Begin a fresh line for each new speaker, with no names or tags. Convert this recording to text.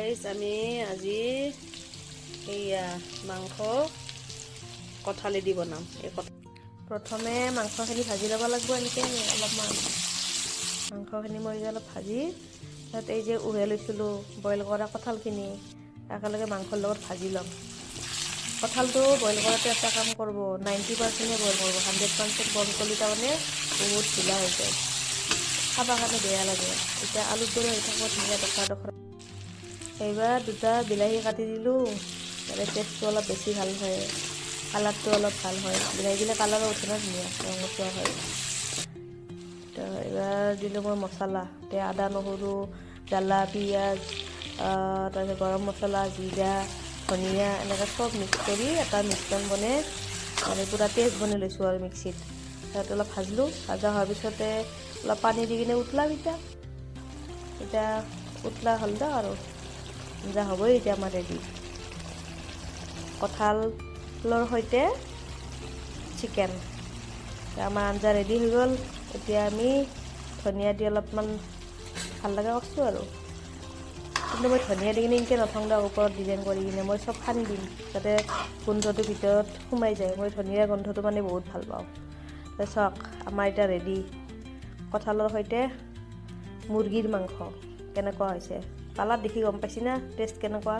Guys আমি আজি এইয়া মাংস কঁঠালি দি বনাম। প্ৰথমে মাংসখিনি ভাজি ল'ব লাগিব। এনেকৈ অলপমান মাংসখিনি মই অলপ ভাজি তাত এই যে উহাই লৈছিলোঁ বইল কৰা কঁঠালখিনি একেলগে মাংসৰ লগত ভাজি ল'ম। কঁঠালটো বইল কৰাটো এটা কাম কৰিব, 90%হে বইল কৰিব, 100% বইল কৰিলে তাৰমানে বহুত ঢিলা হৈ যায়, খাবৰ কাৰণে বেয়া লাগে। এতিয়া আলুৰ দৰে হৈ থাকিব ধুনীয়া ডখৰা। এইবাৰ দুটা বিলাহী কাটি দিলোঁ, তাতে টেষ্টটো অলপ বেছি ভাল হয়, কালাৰটো অলপ ভাল হয়। বিলাহী দিলে কালাৰো উঠে ন, ধুনীয়া ৰঙচুৱা হয়। তো এইবাৰ দিলোঁ মই মছলা, এতিয়া আদা নহৰু জ্বালা পিঁয়াজ তাৰপিছত গৰম মছলা জিৰা ধনিয়া এনেকৈ চব মিক্স কৰি এটা মিশ্ৰণ বনাই মানে পূৰা পেষ্ট বনাই লৈছোঁ আৰু মিক্সিত। তাত অলপ ভাজিলোঁ, ভাজা হোৱাৰ পিছতে অলপ পানী দি কিনে উতলাম। এতিয়া উতলা হ'ল দিয়ক আৰু আঞ্জা হ'বই এতিয়া আমাৰ ৰেডি। কঁঠালৰ সৈতে চিকেন, আমাৰ আঞ্জা ৰেডি হৈ গ'ল। এতিয়া আমি ধনিয়া দি অলপমান ভাল লগা কৰিছোঁ আৰু, কিন্তু মই ধনিয়া দি কিনে এনেকৈ নথওঁ দিয়ক, ওপৰত ডিজাইন কৰি কিনে মই চব সানি দিম যাতে গোন্ধটো ভিতৰত সোমাই যায়। মই ধনিয়াৰ গোন্ধটো মানে বহুত ভাল পাওঁ। চাওক আমাৰ এতিয়া ৰেডি কঁঠালৰ সৈতে মুৰ্গীৰ মাংস। কেনেকুৱা হৈছে কালাৰ দেখি গম পাইছি না টেষ্ট কেনেকুৱা।